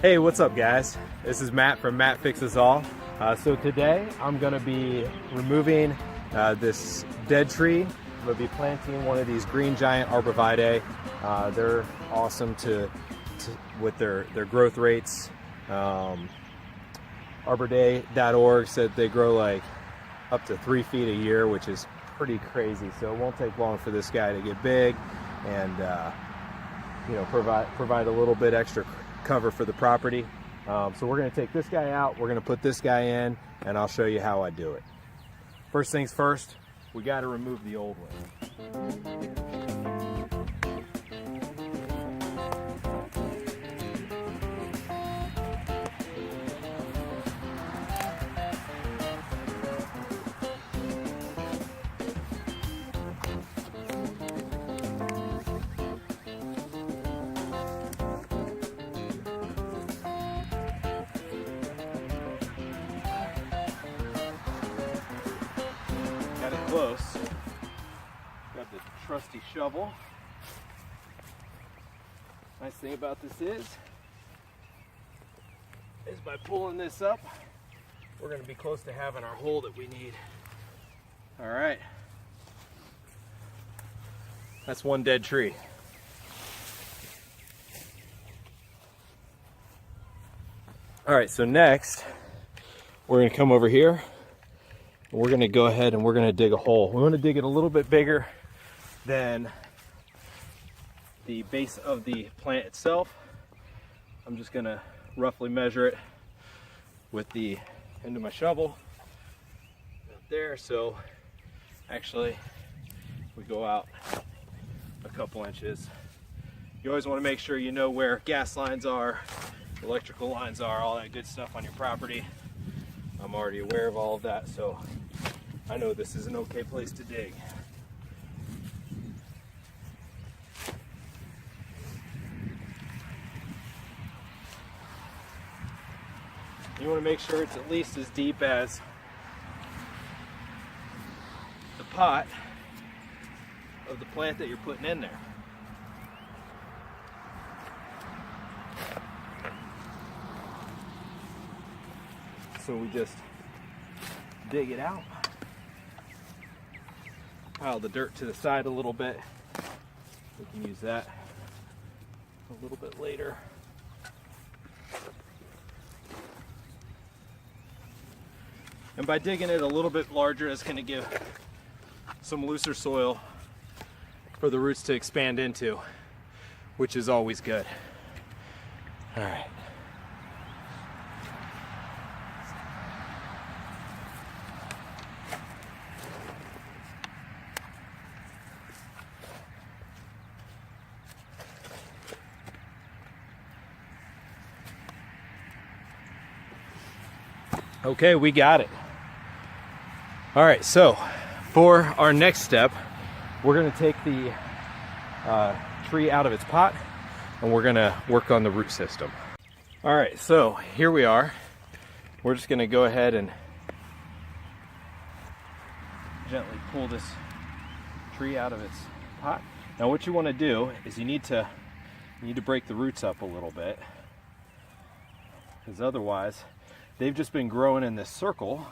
Hey, what's up guys? This is Matt from Matt Fixes All. So today I'm going to be removing this dead tree. I'm going to be planting one of these green giant Arborvitae. They're awesome with their growth rates. Arborday.org said they grow like up to 3 feet a year, which is pretty crazy. So it won't take long for this guy to get big and provide a little bit extra cover for the property. So we're going to take this guy out, we're going to put this guy in, and I'll show you how I do it. First things first, we got to remove the old one. Got it close. Got the trusty shovel. Nice thing about this is by pulling this up, we're going to be close to having our hole that we need. All right. That's one dead tree. All right, so next we're going to come over here. We're going to go ahead and we're going to dig a hole. We want to dig it a little bit bigger than the base of the plant itself. I'm just going to roughly measure it with the end of my shovel out there. So actually we go out a couple inches. You always want to make sure you know where gas lines are, electrical lines are, all that good stuff on your property. I'm already aware of all of that, so I know this is an okay place to dig. You want to make sure it's at least as deep as the pot of the plant that you're putting in there. So we just dig it out, pile the dirt to the side a little bit. We can use that a little bit later. And by digging it a little bit larger, it's going to give some looser soil for the roots to expand into, which is always good. All right. Okay, we got it. All right, so for our next step, we're going to take the tree out of its pot and we're going to work on the root system. All right, so here we are. We're just going to go ahead and gently pull this tree out of its pot. Now what you want to do is you need to break the roots up a little bit, because otherwise they've just been growing in this circle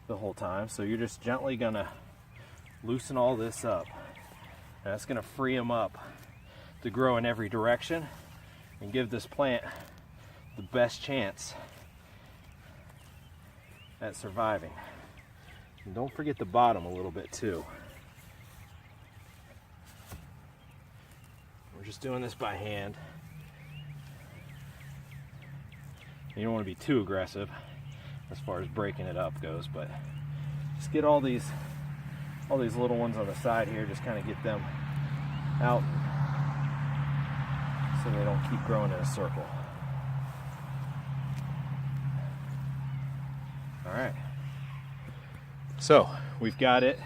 the whole time. So you're just gently gonna loosen all this up. And that's gonna free them up to grow in every direction and give this plant the best chance at surviving. And don't forget the bottom a little bit too. We're just doing this by hand. You don't want to be too aggressive as far as breaking it up goes, but just get all these little ones on the side here, just kind of get them out so they don't keep growing in a circle. All right, so we've got it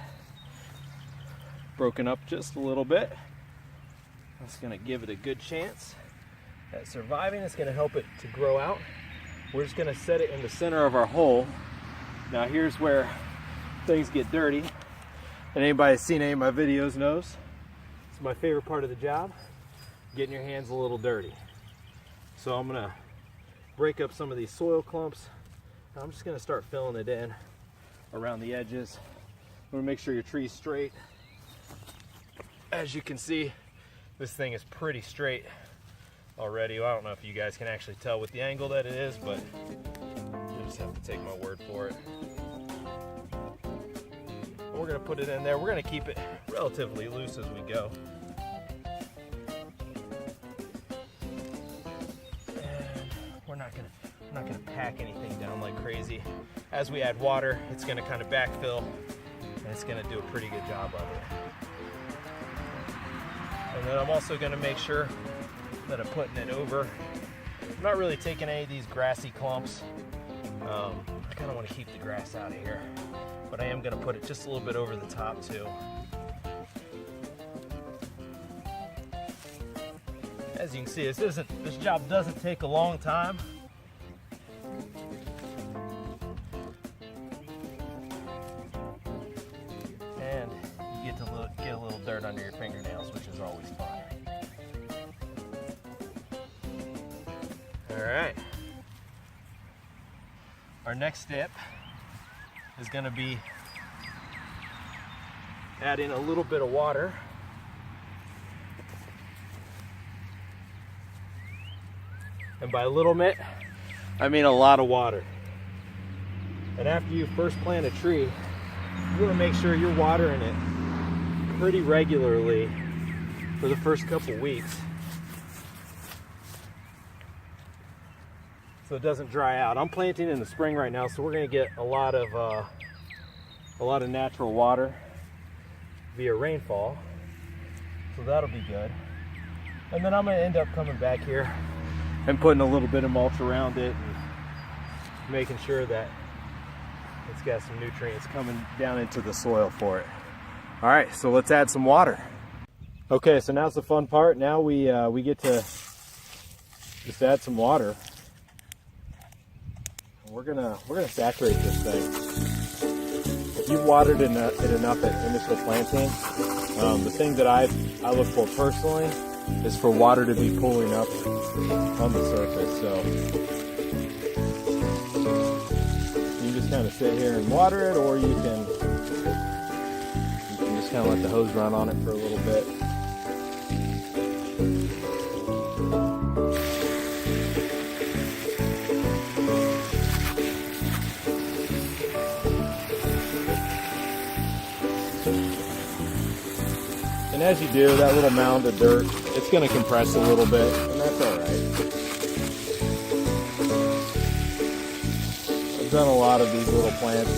broken up just a little bit. That's going to give it a good chance at surviving. It's going to help it to grow out. We're just going to set it in the center of our hole. Now here's where things get dirty. And anybody that's seen any of my videos knows It's my favorite part of the job, getting your hands a little dirty. So I'm gonna break up some of these soil clumps. I'm just gonna start filling it in around the edges. I'm gonna make sure your tree's straight. As you can see, this thing is pretty straight already. Well, I don't know if you guys can actually tell with the angle that it is, but you just have to take my word for it. We're gonna put it in there. We're gonna keep it relatively loose as we go. And we're not gonna pack anything down like crazy. As we add water, it's gonna kind of backfill, and it's gonna do a pretty good job of it. And then I'm also gonna make sure that I'm putting it over. I'm not really taking any of these grassy clumps. I kind of want to keep the grass out of here, but I am going to put it just a little bit over the top too. As you can see, this job doesn't take a long time. And you get to get a little dirt under your fingernails, which is always fun. All right. Our next step is going to be adding a little bit of water. And by a little bit, I mean a lot of water. And after you first plant a tree, you want to make sure you're watering it pretty regularly for the first couple weeks, so it doesn't dry out. I'm planting in the spring right now, so we're going to get a lot of natural water via rainfall, so that'll be good. And then I'm going to end up coming back here and putting a little bit of mulch around it and making sure that it's got some nutrients coming down into the soil for it. All right, so let's add some water. Okay, so now's the fun part. Now we get to just add some water. We're gonna saturate this thing. If you've watered it enough at initial planting, the thing that I look for personally is for water to be pooling up on the surface. So you can just kind of sit here and water it, or you can just kind of let the hose run on it for a little bit. And as you do, that little mound of dirt, it's going to compress a little bit, and that's all right. I've done a lot of these little plants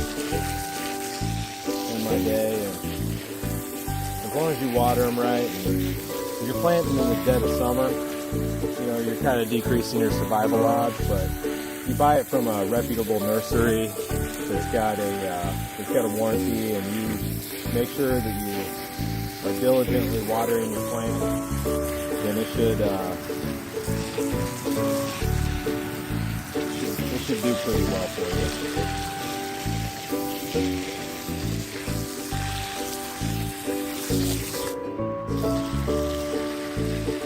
in my day, and as long as you water them right, and if you're planting in the dead of summer, you know, you're kind of decreasing your survival odds. But if you buy it from a reputable nursery that's got a warranty, and you make sure that you are diligently watering your plant, then it should do pretty well for you.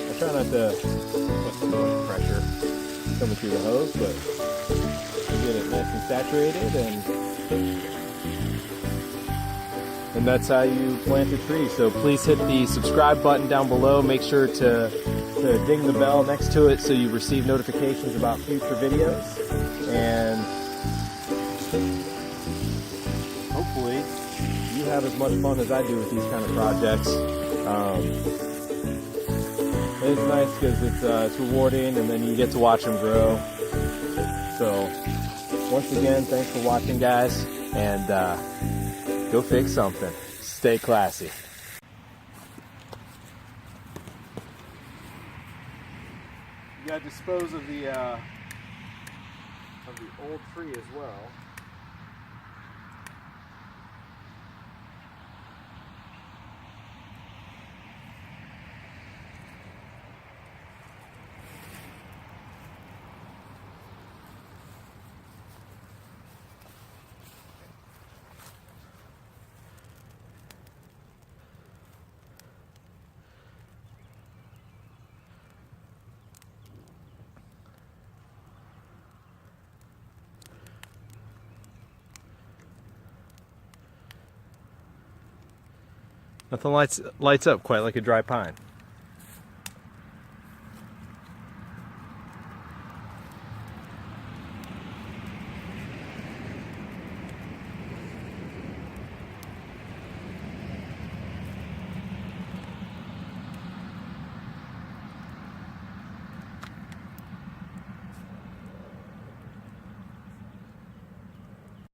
I try not to put too much pressure coming through the hose, but get it nice and saturated, and that's how you plant a tree. So please hit the subscribe button down below. Make sure to ding the bell next to it so you receive notifications about future videos. And hopefully you have as much fun as I do with these kind of projects. It's nice because it's rewarding, and then you get to watch them grow. So once again, thanks for watching, guys, and go fix something. Stay classy. You gotta dispose of the old tree as well. Nothing lights up quite like a dry pine.